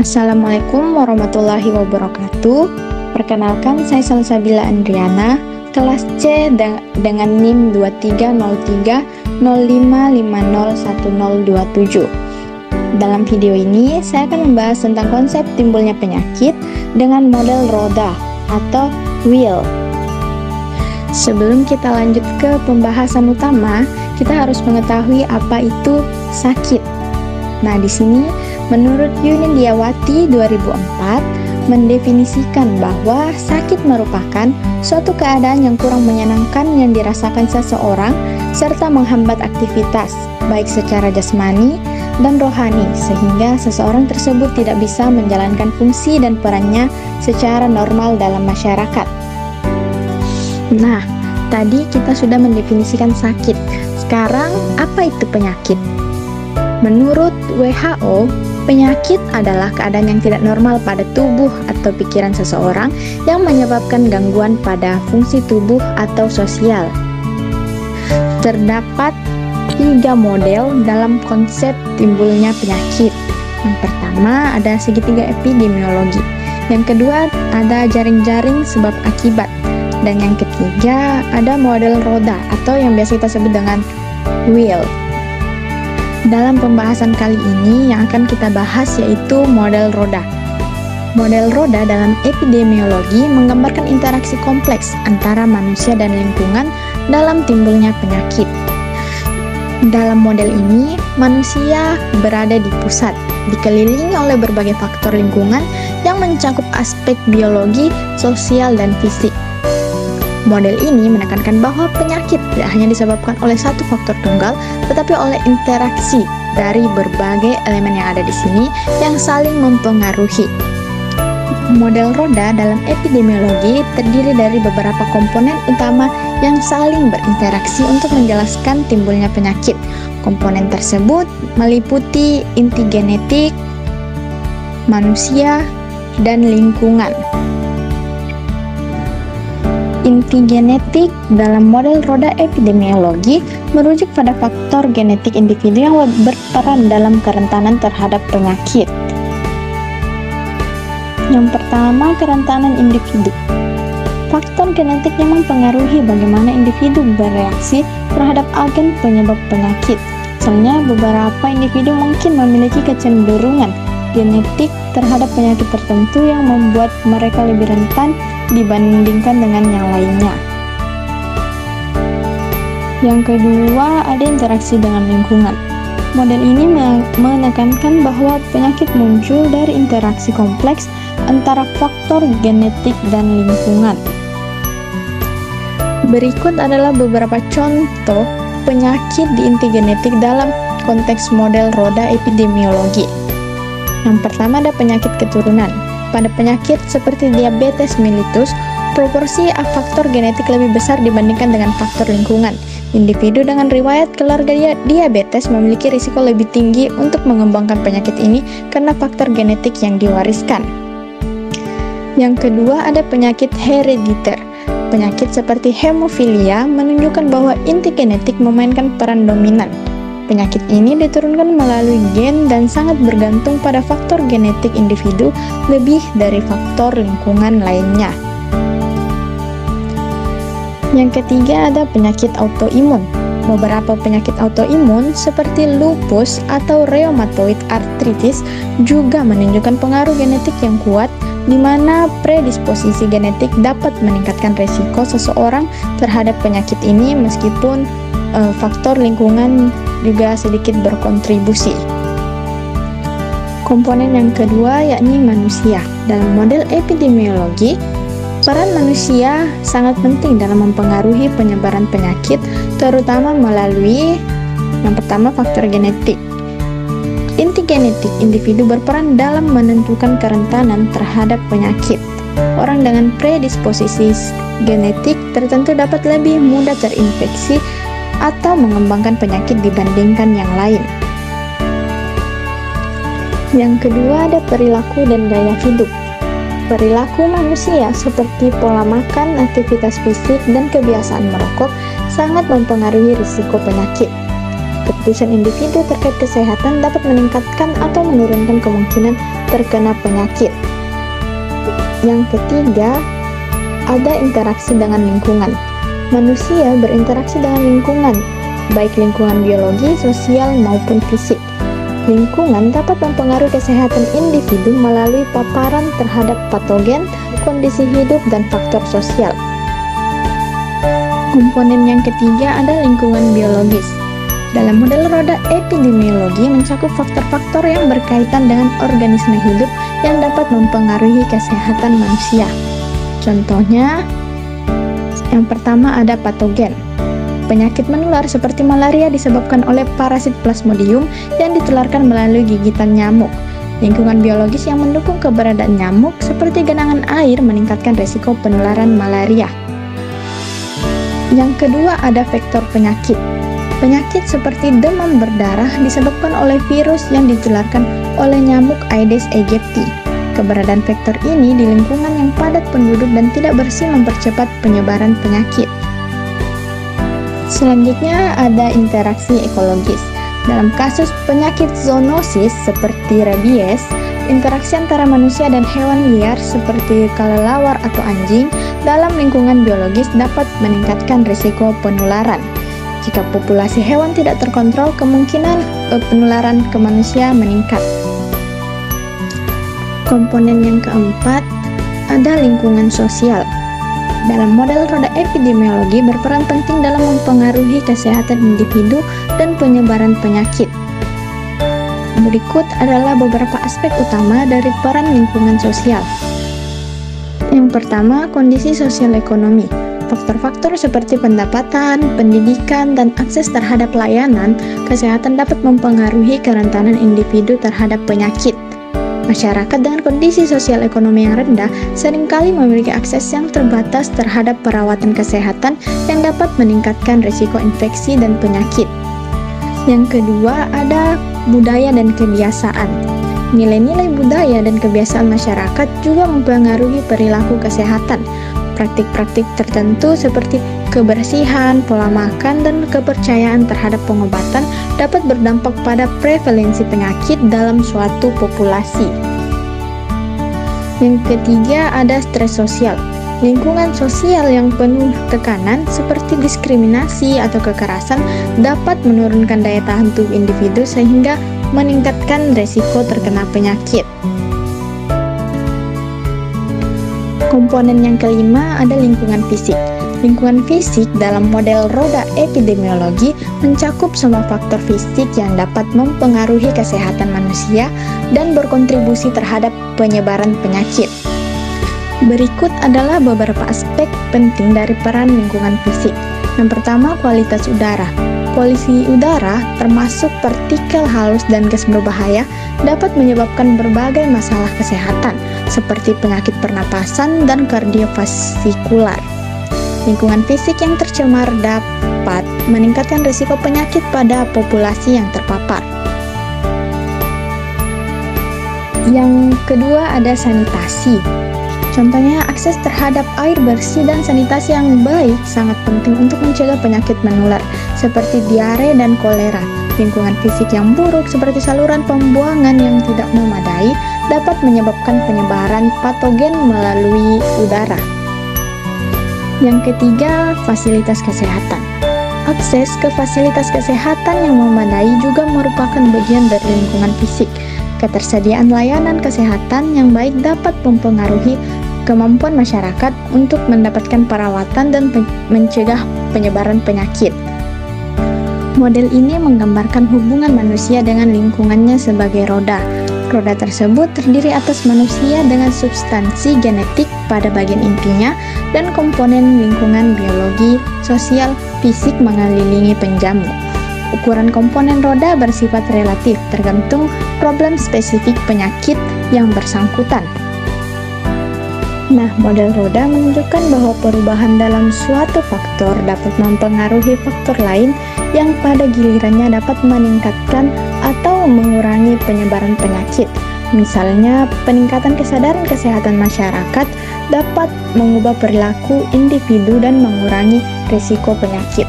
Assalamualaikum warahmatullahi wabarakatuh. Perkenalkan, saya Salsabila Andriana, kelas C dengan NIM 230305501027. Dalam video ini, saya akan membahas tentang konsep timbulnya penyakit dengan model roda atau wheel. Sebelum kita lanjut ke pembahasan utama, kita harus mengetahui apa itu sakit. Nah, di sini menurut Yuni Diawati 2004 mendefinisikan bahwa sakit merupakan suatu keadaan yang kurang menyenangkan yang dirasakan seseorang serta menghambat aktivitas baik secara jasmani dan rohani sehingga seseorang tersebut tidak bisa menjalankan fungsi dan perannya secara normal dalam masyarakat. Nah, tadi kita sudah mendefinisikan sakit. Sekarang, apa itu penyakit? Menurut WHO, penyakit adalah keadaan yang tidak normal pada tubuh atau pikiran seseorang yang menyebabkan gangguan pada fungsi tubuh atau sosial. Terdapat 3 model dalam konsep timbulnya penyakit. Yang pertama ada segitiga epidemiologi. Yang kedua ada jaring-jaring sebab akibat. Dan yang ketiga ada model roda atau yang biasa kita sebut dengan wheel. Dalam pembahasan kali ini yang akan kita bahas yaitu model roda. Model roda dalam epidemiologi menggambarkan interaksi kompleks antara manusia dan lingkungan dalam timbulnya penyakit. Dalam model ini, manusia berada di pusat, dikelilingi oleh berbagai faktor lingkungan yang mencakup aspek biologi, sosial, dan fisik. Model ini menekankan bahwa penyakit tidak hanya disebabkan oleh satu faktor tunggal, tetapi oleh interaksi dari berbagai elemen yang ada di sini yang saling mempengaruhi. Model roda dalam epidemiologi terdiri dari beberapa komponen utama yang saling berinteraksi untuk menjelaskan timbulnya penyakit. Komponen tersebut meliputi inti genetik, manusia, dan lingkungan. Inti genetik dalam model roda epidemiologi merujuk pada faktor genetik individu yang berperan dalam kerentanan terhadap penyakit. Yang pertama, kerentanan individu. Faktor genetik yang mempengaruhi bagaimana individu bereaksi terhadap agen penyebab penyakit. Misalnya, beberapa individu mungkin memiliki kecenderungan genetik terhadap penyakit tertentu yang membuat mereka lebih rentan dibandingkan dengan yang lainnya. Yang kedua, ada interaksi dengan lingkungan. Model ini menekankan bahwa penyakit muncul dari interaksi kompleks antara faktor genetik dan lingkungan. Berikut adalah beberapa contoh penyakit di inti genetik dalam konteks model roda epidemiologi. Yang pertama ada penyakit keturunan. Pada penyakit seperti diabetes mellitus, proporsi faktor genetik lebih besar dibandingkan dengan faktor lingkungan. Individu dengan riwayat keluarga diabetes memiliki risiko lebih tinggi untuk mengembangkan penyakit ini karena faktor genetik yang diwariskan. Yang kedua ada penyakit herediter. Penyakit seperti hemofilia menunjukkan bahwa inti genetik memainkan peran dominan. Penyakit ini diturunkan melalui gen dan sangat bergantung pada faktor genetik individu lebih dari faktor lingkungan lainnya. Yang ketiga ada penyakit autoimun. Beberapa penyakit autoimun seperti lupus atau rheumatoid arthritis juga menunjukkan pengaruh genetik yang kuat di mana predisposisi genetik dapat meningkatkan resiko seseorang terhadap penyakit ini meskipun faktor lingkungan juga sedikit berkontribusi. Komponen yang kedua yakni manusia. Dalam model epidemiologi, peran manusia sangat penting dalam mempengaruhi penyebaran penyakit, terutama melalui yang pertama faktor genetik. Inti genetik individu berperan dalam menentukan kerentanan terhadap penyakit. Orang dengan predisposisi genetik tertentu dapat lebih mudah terinfeksi atau mengembangkan penyakit dibandingkan yang lain. Yang kedua ada perilaku dan gaya hidup. Perilaku manusia seperti pola makan, aktivitas fisik, dan kebiasaan merokok sangat mempengaruhi risiko penyakit. Keputusan individu terkait kesehatan dapat meningkatkan atau menurunkan kemungkinan terkena penyakit. Yang ketiga, ada interaksi dengan lingkungan. Manusia berinteraksi dengan lingkungan, baik lingkungan biologi, sosial, maupun fisik. Lingkungan dapat mempengaruhi kesehatan individu melalui paparan terhadap patogen, kondisi hidup, dan faktor sosial. Komponen yang ketiga ada lingkungan biologis. Dalam model roda epidemiologi mencakup faktor-faktor yang berkaitan dengan organisme hidup yang dapat mempengaruhi kesehatan manusia. Contohnya, yang pertama ada patogen. Penyakit menular seperti malaria disebabkan oleh parasit Plasmodium yang ditularkan melalui gigitan nyamuk. Lingkungan biologis yang mendukung keberadaan nyamuk seperti genangan air meningkatkan risiko penularan malaria. Yang kedua ada vektor penyakit. Penyakit seperti demam berdarah disebabkan oleh virus yang ditularkan oleh nyamuk Aedes aegypti. Keberadaan vektor ini di lingkungan yang padat penduduk dan tidak bersih mempercepat penyebaran penyakit. Selanjutnya ada interaksi ekologis. Dalam kasus penyakit zoonosis seperti rabies, interaksi antara manusia dan hewan liar seperti kelelawar atau anjing dalam lingkungan biologis dapat meningkatkan risiko penularan. Jika populasi hewan tidak terkontrol, kemungkinan penularan ke manusia meningkat. Komponen yang keempat ada lingkungan sosial. Dalam model roda epidemiologi berperan penting dalam mempengaruhi kesehatan individu dan penyebaran penyakit. Berikut adalah beberapa aspek utama dari peran lingkungan sosial. Yang pertama, kondisi sosial ekonomi. Faktor-faktor seperti pendapatan, pendidikan, dan akses terhadap layanan kesehatan dapat mempengaruhi kerentanan individu terhadap penyakit. Masyarakat dengan kondisi sosial ekonomi yang rendah seringkali memiliki akses yang terbatas terhadap perawatan kesehatan yang dapat meningkatkan risiko infeksi dan penyakit. Yang kedua, ada budaya dan kebiasaan. Nilai-nilai budaya dan kebiasaan masyarakat juga mempengaruhi perilaku kesehatan. Praktik-praktik tertentu seperti kebersihan, pola makan, dan kepercayaan terhadap pengobatan dapat berdampak pada prevalensi penyakit dalam suatu populasi. Yang ketiga ada stres sosial. Lingkungan sosial yang penuh tekanan seperti diskriminasi atau kekerasan dapat menurunkan daya tahan tubuh individu sehingga meningkatkan risiko terkena penyakit. Komponen yang kelima ada lingkungan fisik. Lingkungan fisik dalam model roda epidemiologi mencakup semua faktor fisik yang dapat mempengaruhi kesehatan manusia dan berkontribusi terhadap penyebaran penyakit. Berikut adalah beberapa aspek penting dari peran lingkungan fisik. Yang pertama, kualitas udara. Polusi udara, termasuk partikel halus dan gas berbahaya, dapat menyebabkan berbagai masalah kesehatan, seperti penyakit pernapasan dan kardiovaskular. Lingkungan fisik yang tercemar dapat meningkatkan risiko penyakit pada populasi yang terpapar. Yang kedua ada sanitasi. Contohnya, akses terhadap air bersih dan sanitasi yang baik sangat penting untuk mencegah penyakit menular seperti diare dan kolera. Lingkungan fisik yang buruk seperti saluran pembuangan yang tidak memadai dapat menyebabkan penyebaran patogen melalui udara. Yang ketiga, fasilitas kesehatan. Akses ke fasilitas kesehatan yang memadai juga merupakan bagian dari lingkungan fisik. Ketersediaan layanan kesehatan yang baik dapat mempengaruhi kemampuan masyarakat untuk mendapatkan perawatan dan mencegah penyebaran penyakit. Model ini menggambarkan hubungan manusia dengan lingkungannya sebagai roda. Roda tersebut terdiri atas manusia dengan substansi genetik pada bagian intinya dan komponen lingkungan biologi, sosial, fisik mengelilingi penjamu. Ukuran komponen roda bersifat relatif, tergantung problem spesifik penyakit yang bersangkutan. Nah, model roda menunjukkan bahwa perubahan dalam suatu faktor dapat mempengaruhi faktor lain yang pada gilirannya dapat meningkatkan atau mengurangi penyebaran penyakit. Misalnya, peningkatan kesadaran kesehatan masyarakat dapat mengubah perilaku individu dan mengurangi risiko penyakit.